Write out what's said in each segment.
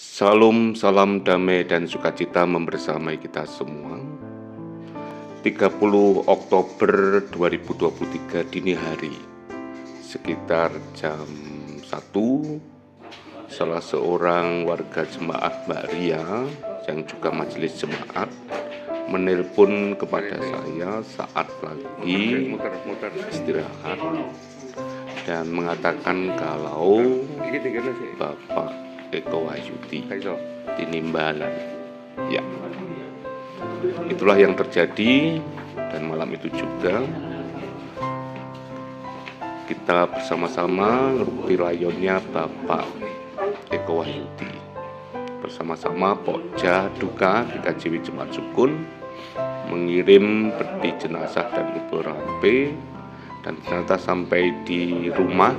Salam, salam damai dan sukacita membersamai kita semua. 30 Oktober 2023 dini hari, sekitar jam 1, salah seorang warga jemaat Mbak Ria yang juga majelis jemaat menelpon kepada saya saat lagi istirahat dan mengatakan kalau Bapak Eko Wahyudi di Nimbalan. Ya, itulah yang terjadi, dan malam itu juga kita bersama-sama ngerupi layonnya Bapak Eko Wahyudi, bersama-sama Pokja Duka di KJW Jemaat Sukun mengirim peti jenazah dan ubur rampe, dan ternyata sampai di rumah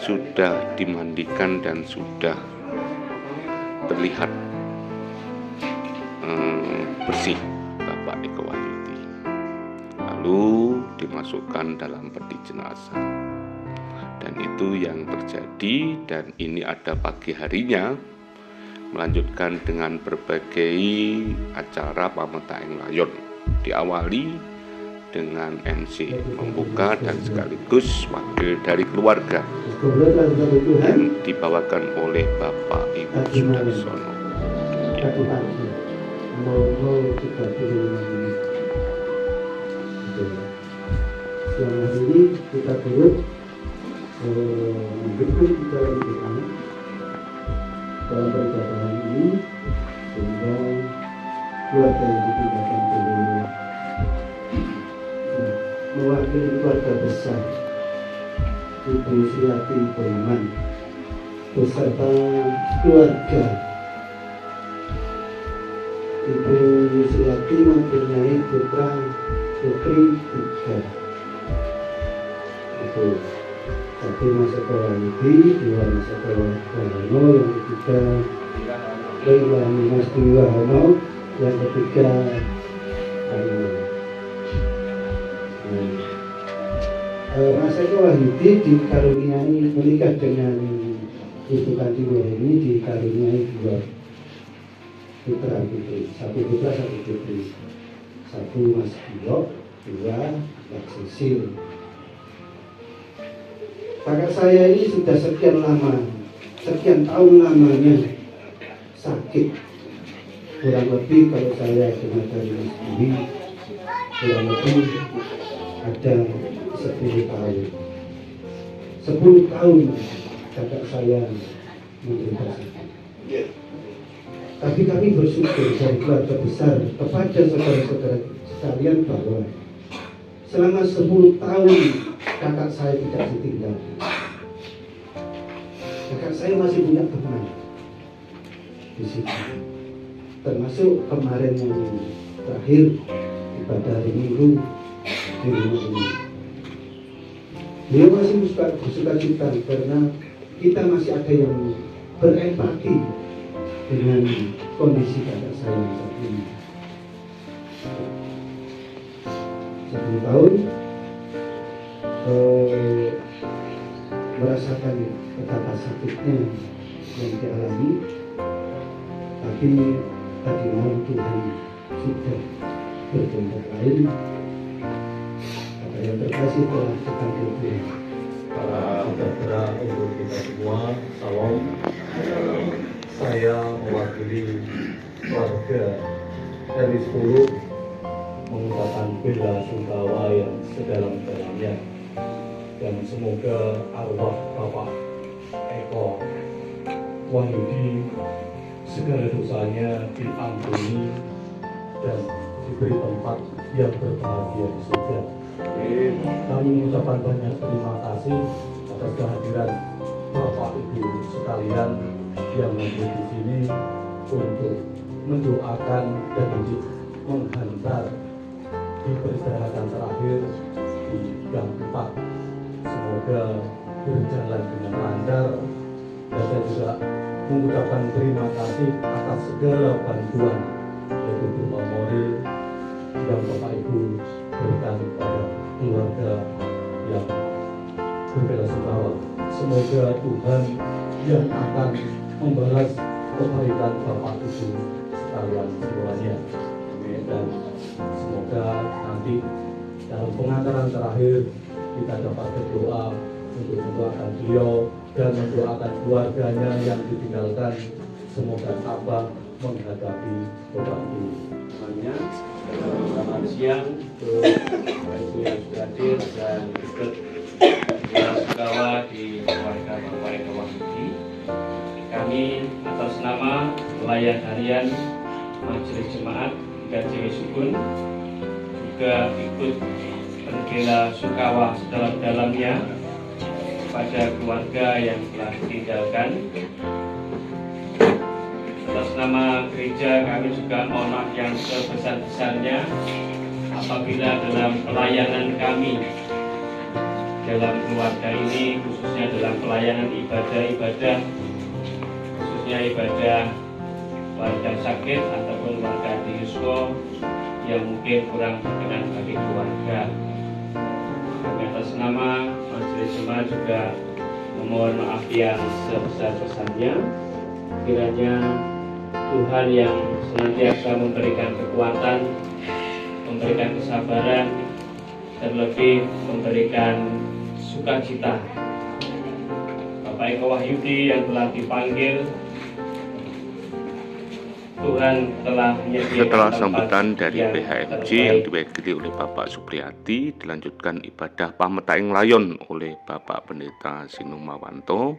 sudah dimandikan dan sudah terlihat bersih Bapak Eko Wahyudi, lalu dimasukkan dalam peti jenazah. Dan itu yang terjadi, dan ini ada pagi harinya melanjutkan dengan berbagai acara pametaeng layon, diawali dengan MC membuka dan sekaligus wakil dari keluarga yang dibawakan oleh Bapak Ibu Sudarsono. Selama ini kita turut mendukung dalam doa dalam perjalanan ini, sehingga keluarga yang dipindahkan dulu mewakili keluarga besar Ibu Sriati Boyman beserta keluarga. Ibu Sriati mempunyai putra putri 3. Itu satu Mas Eko Wahyudi, 2 Mas Eko Wahono, yang ketiga Mas Dwi Wahono, yang ketiga Mas Eko Wahyudi dikaruniai menikah dengan Ibu Kartini ini, dikaruniai 2 putra putri, 1 putra 1 putri, 1 Mas Bio, 2 Mbak Sisil. Kakak saya ini sudah sekian tahun lamanya sakit, kurang lebih kalau saya dengar dari Mas Dwi, kurang lebih ada 10 tahun. 10 tahun kakak saya menderita sakit. Tapi kami bersyukur dari keluarga besar kepada saudara-saudara sekalian bahwa selama 10 tahun kakak saya tidak ditinggal. Kakak saya masih punya teman di situ, termasuk kemarin yang terakhir ibadah hari Minggu di rumah ini. Dia masih bersuka cita karena kita masih ada yang berempati dengan kondisi kakak saya saat ini. 10 tahun merasakan betapa sakitnya yang dialami, tapi tadi malam Tuhan sudah berkehendak lain. Apa yang terkasih telah dipanggil Tuhan. Para saudara ibu kita semua, salam. Saya mewakili keluarga dari 10 mengucapkan bela sungkawa yang sedalam-dalamnya, dan semoga arwah Bapak Eko Wahyudi segala dosanya diampuni dan diberi tempat yang berbahagia di surga. Kami mengucapkan banyak terima kasih atas kehadiran Bapak Ibu sekalian yang hadir di sini untuk mendoakan dan untuk menghantar di peristirahatan terakhir di Gang 4. Semoga berjalan dengan lancar, dan saya juga mengucapkan terima kasih atas segala bantuan, yaitu berupa moral yang Bapak Ibu berikan kepada keluarga yang berbela sungkawa. Semoga Tuhan yang akan membalas kebaikan Bapak Ibu sekalian semuanya. Dan semoga nanti dalam pengantaran terakhir kita dapat berdoa untuk mendoakan beliau dan mendoakan keluarganya yang ditinggalkan. Semoga tabah menghadapi beban ini. Selamat siang untuk Bapak Ibu yang sudah hadir dan ikut bersama di keluarga Bapak Eko Wahyudi. Kami atas nama pelayan harian Majelis Jemaat GKJ Sukun juga ikut berbela sungkawa sedalam-dalamnya kepada keluarga yang telah ditinggalkan. Atas nama gereja kami juga mohon maaf yang sebesar-besarnya apabila dalam pelayanan kami dalam keluarga ini, khususnya dalam pelayanan ibadah-ibadah, khususnya ibadah warga sakit ataupun warga diusko yang mungkin kurang berkenan bagi keluarga. Kami atas nama Majelis Jemaat juga memohon maaf yang sebesar-besarnya. Kiranya Tuhan yang senantiasa memberikan kekuatan, memberikan kesabaran, terlebih memberikan sukacita. Bapak Eko Wahyudi yang telah dipanggil, Tuhan telah menyediakan Setelah sambutan tempat dari yang PHMJ terbaik. yang diwakili oleh Bapak Supriyadi, dilanjutkan ibadah pametaing layon oleh Bapak Pendeta Sinumawanto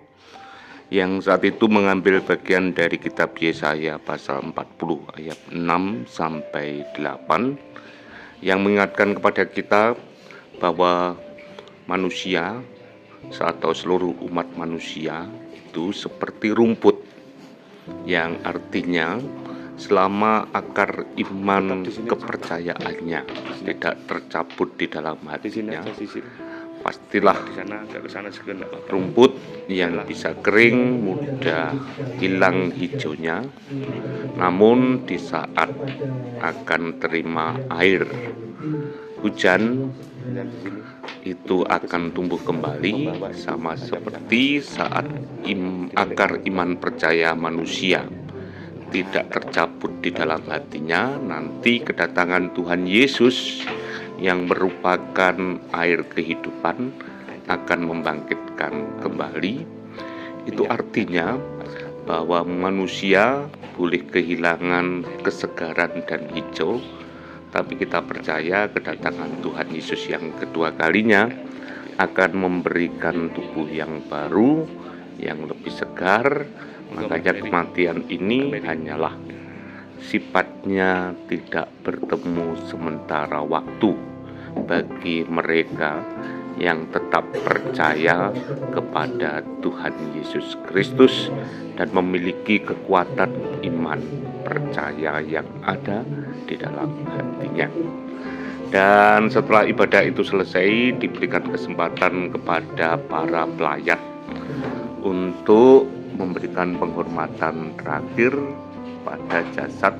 yang saat itu mengambil bagian dari kitab Yesaya pasal 40 ayat 6 sampai 8 yang mengingatkan kepada kita bahwa manusia atau seluruh umat manusia itu seperti rumput, yang artinya selama akar iman kepercayaannya tidak tercabut di dalam hatinya, pastilah rumput yang bisa kering, mudah hilang hijaunya. Namun di saat akan terima air hujan, itu akan tumbuh kembali, sama seperti saat akar iman percaya manusia tidak tercabut di dalam hatinya. Nanti kedatangan Tuhan Yesus yang merupakan air kehidupan akan membangkitkan kembali. Itu artinya bahwa manusia boleh kehilangan kesegaran dan hijau, tapi kita percaya kedatangan Tuhan Yesus yang kedua kalinya akan memberikan tubuh yang baru, yang lebih segar. Makanya kematian ini hanyalah sifatnya tidak bertemu sementara waktu bagi mereka yang tetap percaya kepada Tuhan Yesus Kristus dan memiliki kekuatan iman percaya yang ada di dalam hatinya. Dan setelah ibadah itu selesai, diberikan kesempatan kepada para pelayat untuk memberikan penghormatan terakhir pada jasad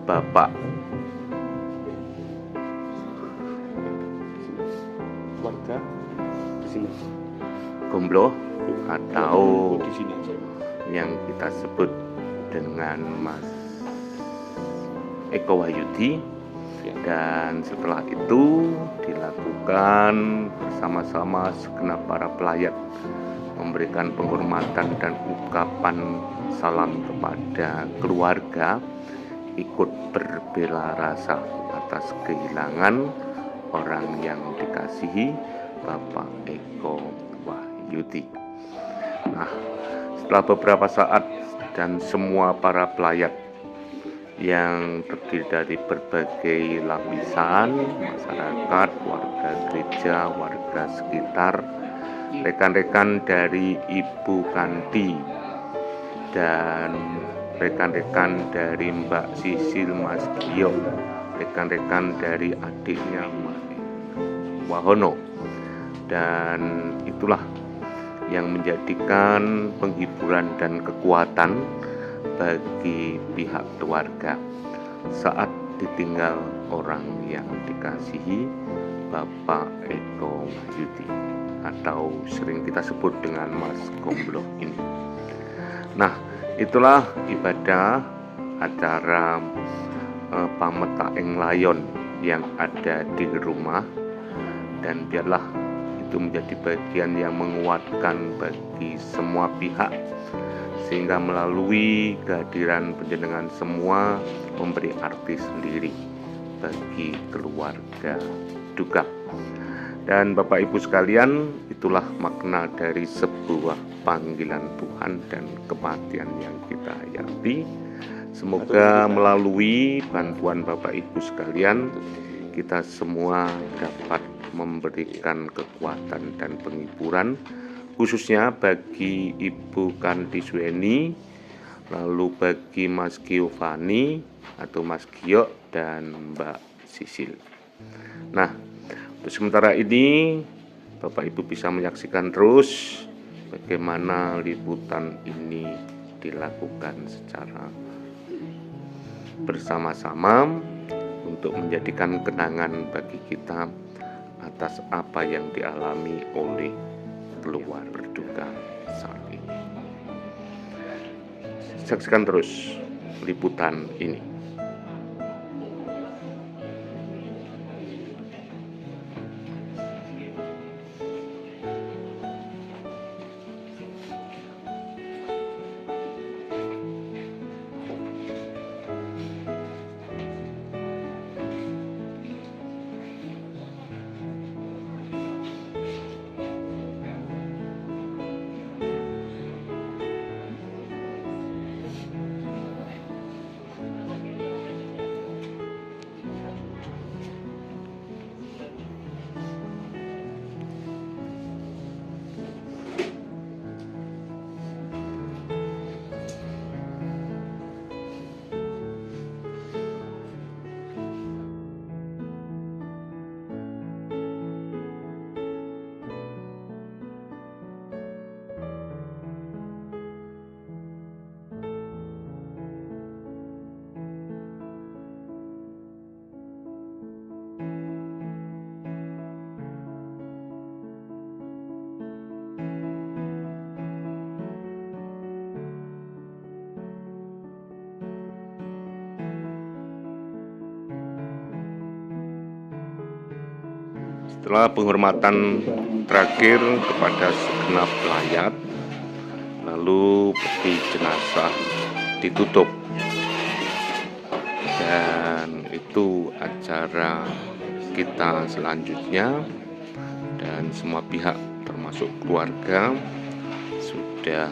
Bapak warga di sini Gombloh atau di sini aja. yang kita sebut dengan Mas Eko Wahyudi. Dan setelah itu dilakukan bersama-sama segenap para pelayat memberikan penghormatan dan ungkapan salam kepada keluarga, ikut berbela rasa atas kehilangan orang yang dikasihi Bapak Eko Wahyudi. Nah, setelah beberapa saat dan semua para pelayat yang terdiri dari berbagai lapisan masyarakat, warga gereja, warga sekitar, rekan-rekan dari Ibu Kandi dan rekan-rekan dari Mbak Sisil Mas Gio, rekan-rekan dari adiknya Mas Wahono, dan itulah yang menjadikan penghiburan dan kekuatan bagi pihak keluarga saat ditinggal orang yang dikasihi Bapak Eko Wahyudi atau sering kita sebut dengan Mas Gombloh ini. Nah, itulah ibadah acara pametaeng layon yang ada di rumah, dan biarlah itu menjadi bagian yang menguatkan bagi semua pihak, sehingga melalui kehadiran panjenengan semua memberi arti sendiri bagi keluarga duka. Dan Bapak Ibu sekalian, itulah makna dari sebuah panggilan Tuhan dan kematian yang kita hayati. Semoga melalui bantuan Bapak Ibu sekalian, kita semua dapat memberikan kekuatan dan penghiburan, khususnya bagi Ibu Kanti Sueni, lalu bagi Mas Giovanni atau Mas Gio dan Mbak Sisil. Nah, untuk sementara ini Bapak Ibu bisa menyaksikan terus bagaimana liputan ini dilakukan secara bersama-sama untuk menjadikan kenangan bagi kita atas apa yang dialami oleh keluarga duka saat ini. Saksikan terus liputan ini. Setelah penghormatan terakhir kepada segenap layat, lalu peti jenazah ditutup, dan itu acara kita selanjutnya, dan semua pihak termasuk keluarga sudah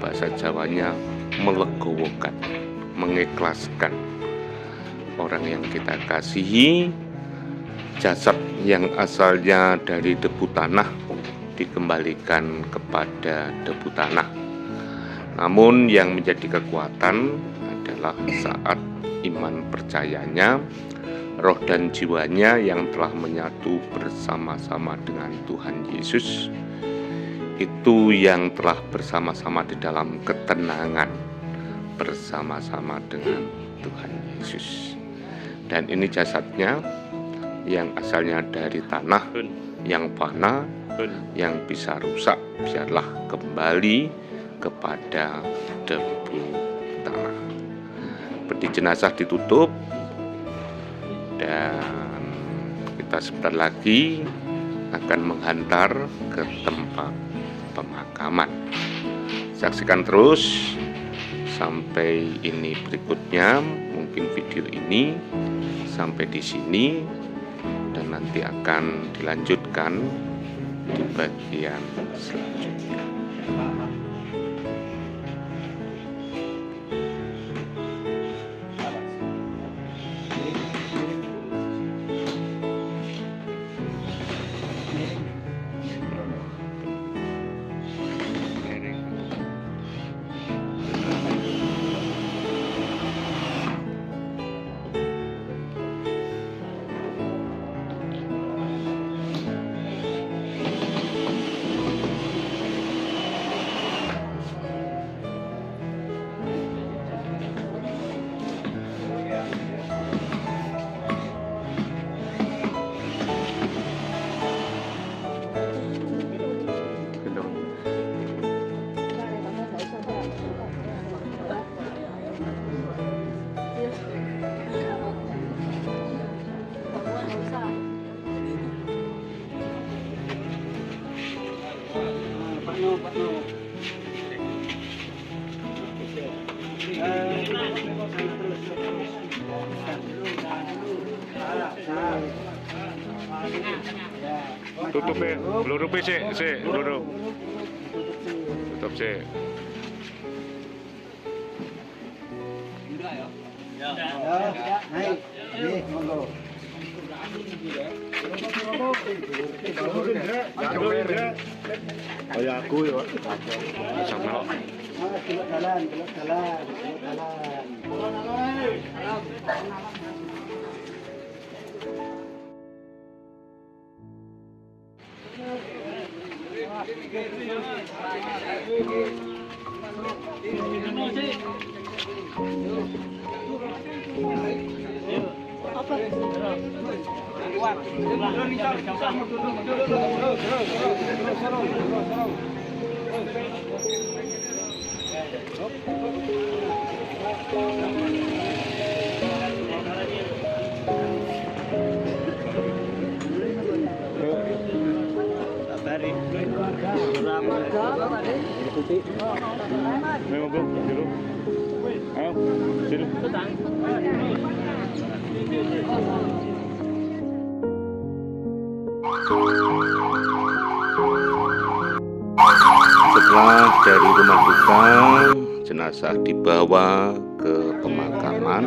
bahasa Jawanya melegowokan, mengikhlaskan orang yang kita kasihi. Jasad yang asalnya dari debu tanah dikembalikan kepada debu tanah. Namun yang menjadi kekuatan adalah saat iman percayanya, roh dan jiwanya yang telah menyatu bersama-sama dengan Tuhan Yesus, itu yang telah bersama-sama di dalam ketenangan bersama-sama dengan Tuhan Yesus. Dan ini jasadnya yang asalnya dari tanah yang fana, yang bisa rusak, biarlah kembali kepada debu tanah. Peti jenazah ditutup, dan kita sebentar lagi akan menghantar ke tempat pemakaman. Saksikan terus sampai ini berikutnya, mungkin video ini sampai di sini, dan nanti akan dilanjutkan di bagian selanjutnya. Tutupin, lurupin sih, lurup. Tutup sih. Naik, nih, monggo. Kayak aku ya. Sama. Belok jalan, belok jalan, belok jalan. Ayo bro, dulu. Ayo, sini. Setelah dari rumah duka, jenazah dibawa ke pemakaman.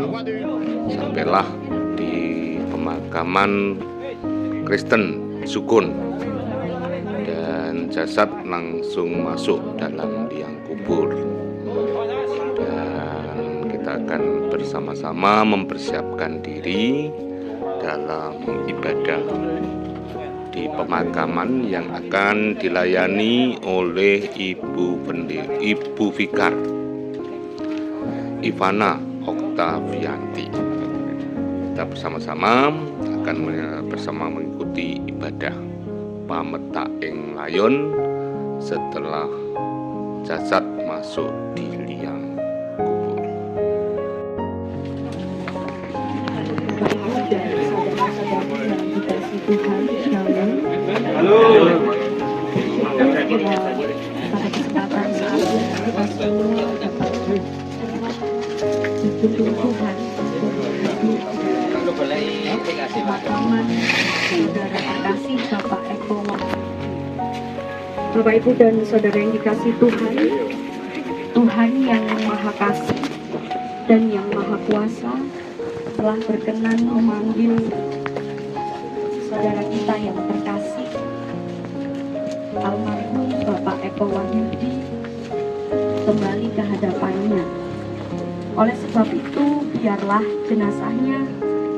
Sampailah di pemakaman Kristen Sukun, dan jasad langsung masuk dalam liang kubur. Dan kita akan bersama-sama mempersiapkan diri dalam ibadah di pemakaman yang akan dilayani oleh Ibu Vikar Ivana Oktavianti. Kita bersama-sama akan bersama mengikuti ibadah pametak ing layon setelah jasad masuk di liang kubur. Halo. Bapak Ibu dan Saudara yang dikasih Tuhan, Tuhan yang Maha Kasih dan yang Maha Kuasa telah berkenan memanggil saudara kita yang terkasih, almarhum Bapak Eko Wahyudi, kembali ke hadapannya. Oleh sebab itu, biarlah jenazahnya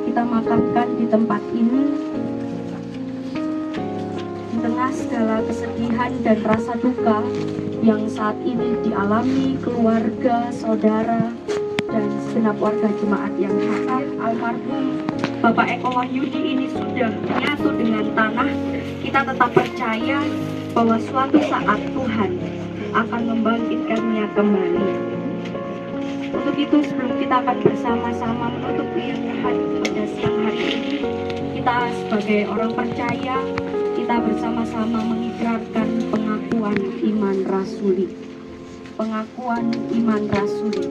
kita makamkan di tempat ini, di tengah segala kesedihan dan rasa duka yang saat ini dialami keluarga, saudara, dan segenap warga jemaat yang hakam. Almarhum Bapak Eko Wahyudi ini sudah menyatu dengan tanah. Kita tetap percaya bahwa suatu saat Tuhan akan membangkitkannya kembali. Untuk itu, sebelum kita akan bersama-sama menutup liang pada siang hari ini, kita sebagai orang percaya, kita bersama-sama mengikrarkan pengakuan iman rasuli. Pengakuan iman rasuli.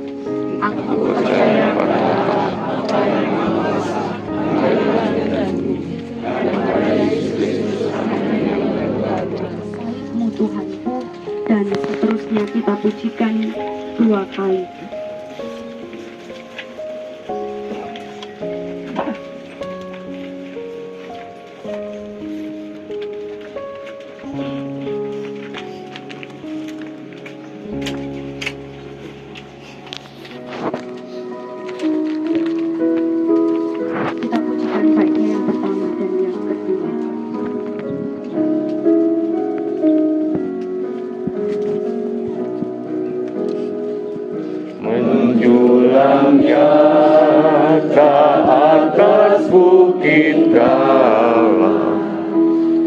Aku percaya pada apa yang kuasa, salibmu Tuhanku, dan seterusnya kita pujikan 2 kali. Menjulang nyata atas bukit Galah,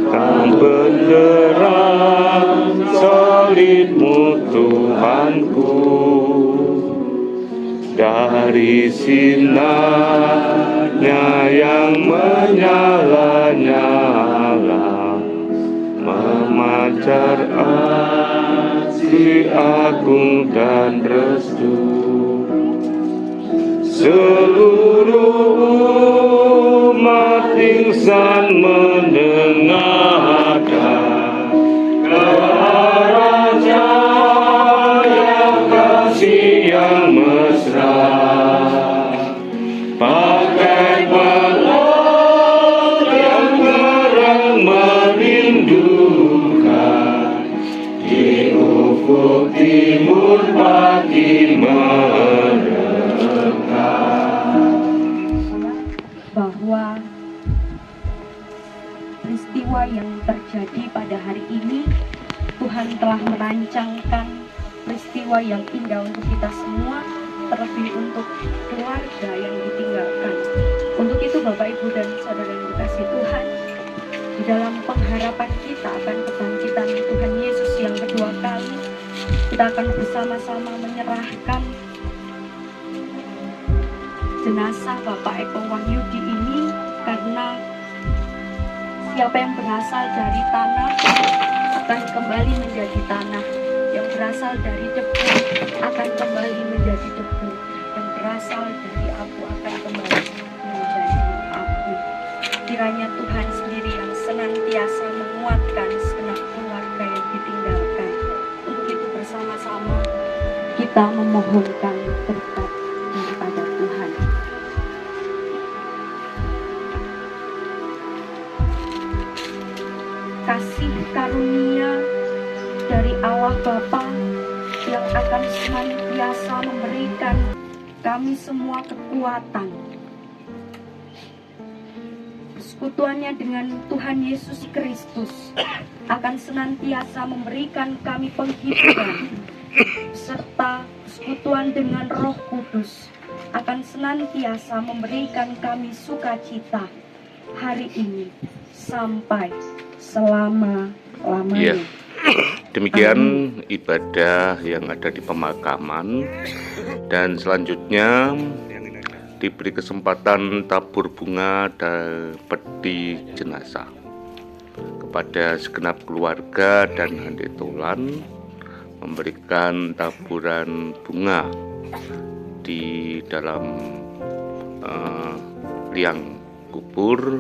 kan benderang salibmu Tuhanku, dari sinarnya yang menyala-nyala, memancar kasih agung dan restu. Seluruh umat insan mendengarkan raja yang kasih yang mesra, pakai balon yang terang merindukan, di ufuk timur pagi mereka. Bahwa peristiwa yang terjadi pada hari ini, Tuhan telah merancangkan peristiwa yang indah untuk kita semua, terlebih untuk keluarga yang ditinggalkan. Untuk itu Bapak, Ibu, dan Saudara yang dikasihi Tuhan, di dalam pengharapan kita akan kebangkitan Tuhan Yesus yang kedua kali, kita akan bersama-sama menyerahkan jenazah Bapak Eko Wahyudi ini, karena siapa yang berasal dari tanah akan kembali menjadi tanah, yang berasal dari debu akan kembali menjadi debu, yang berasal dari abu akan kembali menjadi abu. Kiranya Tuhan sendiri yang senantiasa menguatkan segenap keluarga yang ditinggalkan. Untuk itu bersama-sama kita memohonkan berkat daripada Tuhan. Kasih karunia dari Allah Bapa yang akan senantiasa memberikan kami semua kekuatan, persekutuannya dengan Tuhan Yesus Kristus akan senantiasa memberikan kami penghiburan, serta persekutuan dengan Roh Kudus akan senantiasa memberikan kami sukacita hari ini sampai selama-lamanya. Ya, demikian ibadah yang ada di pemakaman, dan selanjutnya diberi kesempatan tabur bunga dan peti jenazah kepada segenap keluarga dan handetolan, memberikan taburan bunga di dalam liang kubur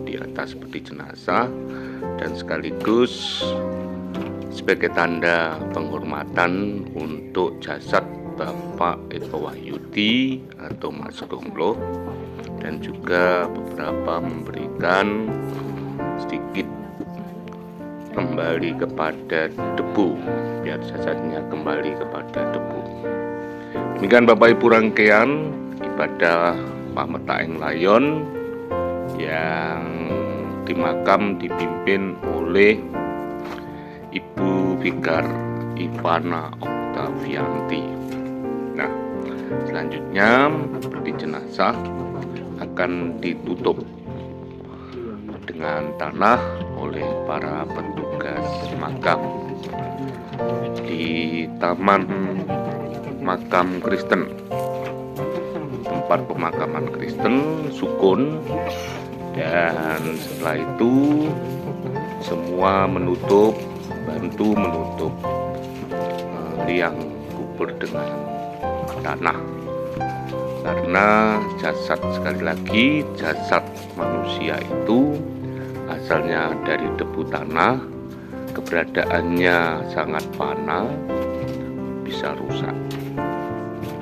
di atas peti jenazah, dan sekaligus sebagai tanda penghormatan untuk jasad Bapak Eko Wahyudi atau Mas Gonglo, dan juga beberapa memberikan sedikit kembali kepada debu, biar jasadnya kembali kepada debu. Demikian Bapak Ibu rangkaian ibadah Pametaeng Layon yang di makam dipimpin oleh Ibu Vigar Ivana Oktavianti. Nah, selanjutnya peti jenazah akan ditutup dengan tanah oleh para petugas makam di Taman Makam Kristen, tempat pemakaman Kristen Sukun. Dan setelah itu semua bantu menutup liang kubur dengan tanah, karena jasad, sekali lagi, jasad manusia itu asalnya dari debu tanah, keberadaannya sangat fana, bisa rusak.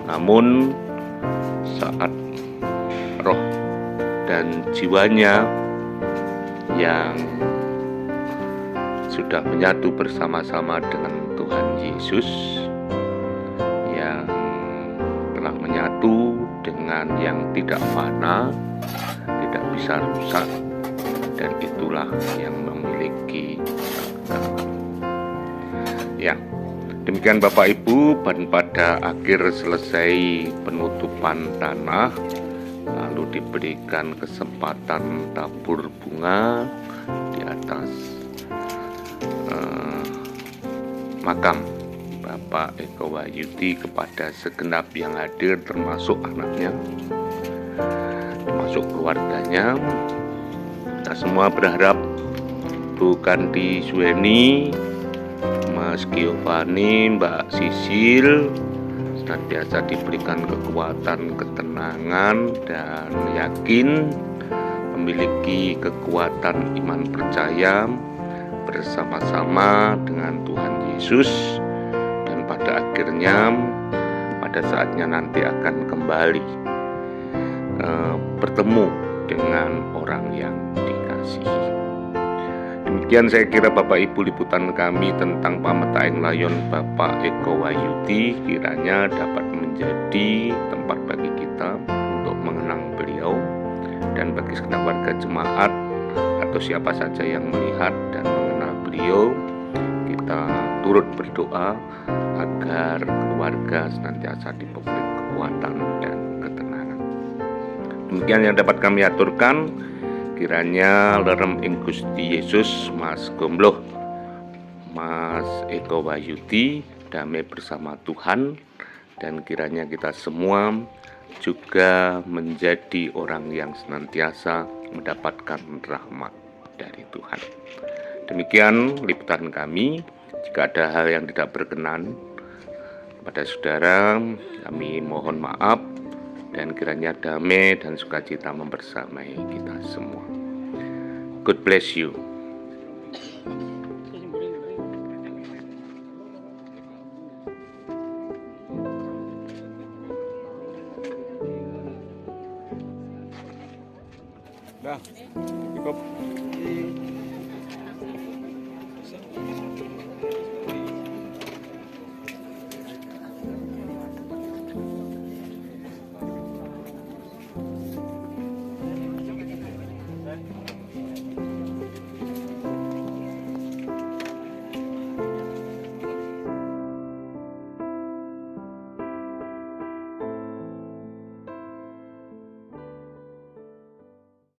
Namun saat roh dan jiwanya yang sudah menyatu bersama-sama dengan Tuhan Yesus, yang telah menyatu dengan yang tidak fana, tidak bisa rusak, dan itulah yang memiliki surga. Ya, demikian Bapak Ibu, dan pada akhir selesai penutupan tanah, lalu diberikan kesempatan tabur bunga di atas makam Bapak Eko Wahyudi kepada segenap yang hadir, termasuk anaknya, termasuk keluarganya. Kita semua berharap Bu Kandi Suweni Mas Giovanni, Mbak Sisil senantiasa diberikan kekuatan, ketenangan, dan yakin memiliki kekuatan iman percaya bersama-sama dengan Tuhan Yesus, dan pada akhirnya pada saatnya nanti akan kembali bertemu dengan orang yang dikasihi. Demikian saya kira Bapak Ibu liputan kami tentang Pametaeng Layon Bapak Eko Wahyudi, kiranya dapat menjadi tempat bagi kita untuk mengenang beliau, dan bagi segenap warga jemaat atau siapa saja yang melihat dan mengenal beliau, kita turut berdoa agar keluarga senantiasa diberi kekuatan dan ketenangan. Demikian yang dapat kami aturkan. Kiranya lerem ing Gusti Yesus Mas Gombloh, Mas Eko Wahyudi, damai bersama Tuhan, dan kiranya kita semua juga menjadi orang yang senantiasa mendapatkan rahmat dari Tuhan. Demikian liputan kami. Jika ada hal yang tidak berkenan kepada saudara, kami mohon maaf, dan kiranya damai dan sukacita membersamai kita semua. God bless you. Dah, cukup.